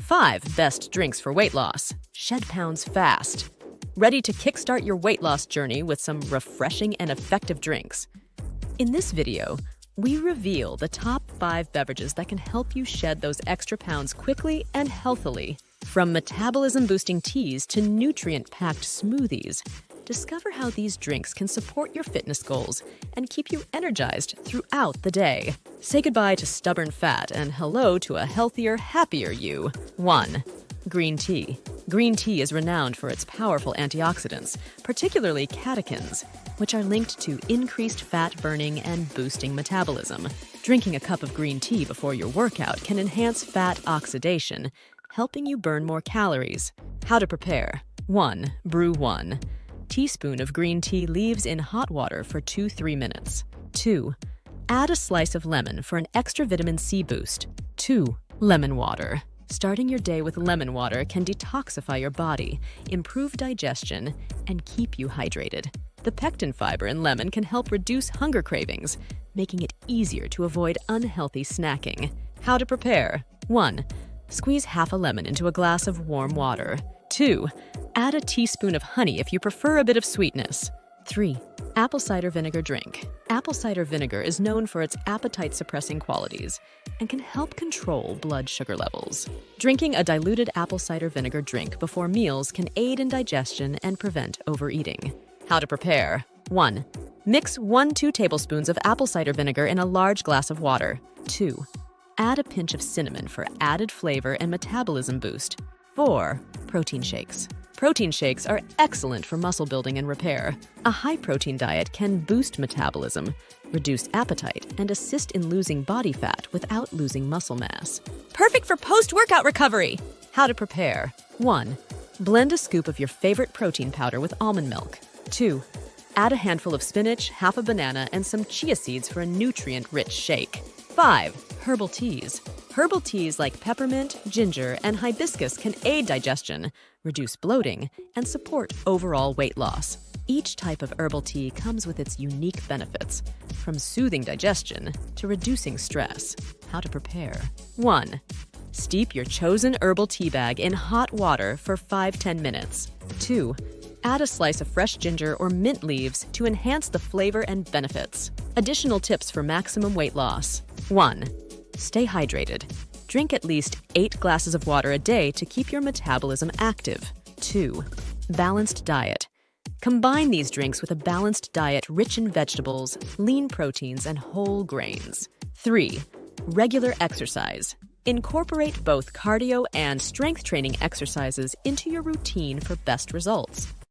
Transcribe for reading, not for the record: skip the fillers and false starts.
5 best drinks for weight loss. Shed pounds fast. Ready to kickstart your weight loss journey with some refreshing and effective drinks? In this video, we reveal the top 5 beverages that can help you shed those extra pounds quickly and healthily. From metabolism-boosting teas to nutrient-packed smoothies, discover how these drinks can support your fitness goals and keep you energized throughout the day. Say goodbye to stubborn fat and hello to a healthier, happier you. 1. Green tea. Green tea is renowned for its powerful antioxidants, particularly catechins, which are linked to increased fat burning and boosting metabolism. Drinking a cup of green tea before your workout can enhance fat oxidation, helping you burn more calories. How to prepare. 1. Brew 1 teaspoon of green tea leaves in hot water for 2-3 minutes. 2. Add a slice of lemon for an extra vitamin C boost. 2. Lemon water. Starting your day with lemon water can detoxify your body, improve digestion, and keep you hydrated. The pectin fiber in lemon can help reduce hunger cravings, making it easier to avoid unhealthy snacking. How to prepare. 1. Squeeze half a lemon into a glass of warm water. 2. Add a teaspoon of honey if you prefer a bit of sweetness. 3. Apple cider vinegar drink. Apple cider vinegar is known for its appetite-suppressing qualities and can help control blood sugar levels. Drinking a diluted apple cider vinegar drink before meals can aid in digestion and prevent overeating. How to prepare. 1. Mix 1-2 tablespoons of apple cider vinegar in a large glass of water. 2. Add a pinch of cinnamon for added flavor and metabolism boost. 4. Protein shakes. Protein shakes are excellent for muscle building and repair. A high-protein diet can boost metabolism, reduce appetite, and assist in losing body fat without losing muscle mass. Perfect for post-workout recovery! How to prepare. 1. Blend a scoop of your favorite protein powder with almond milk. 2. Add a handful of spinach, half a banana, and some chia seeds for a nutrient-rich shake. 5. Herbal teas. Herbal teas like peppermint, ginger, and hibiscus can aid digestion, reduce bloating, and support overall weight loss. Each type of herbal tea comes with its unique benefits, from soothing digestion to reducing stress. How to prepare. 1. Steep your chosen herbal tea bag in hot water for 5-10 minutes. 2. Add a slice of fresh ginger or mint leaves to enhance the flavor and benefits. Additional tips for maximum weight loss. 1. Stay hydrated. Drink at least 8 glasses of water a day to keep your metabolism active. 2. Balanced diet. Combine these drinks with a balanced diet rich in vegetables, lean proteins, and whole grains. 3. Regular exercise. Incorporate both cardio and strength training exercises into your routine for best results.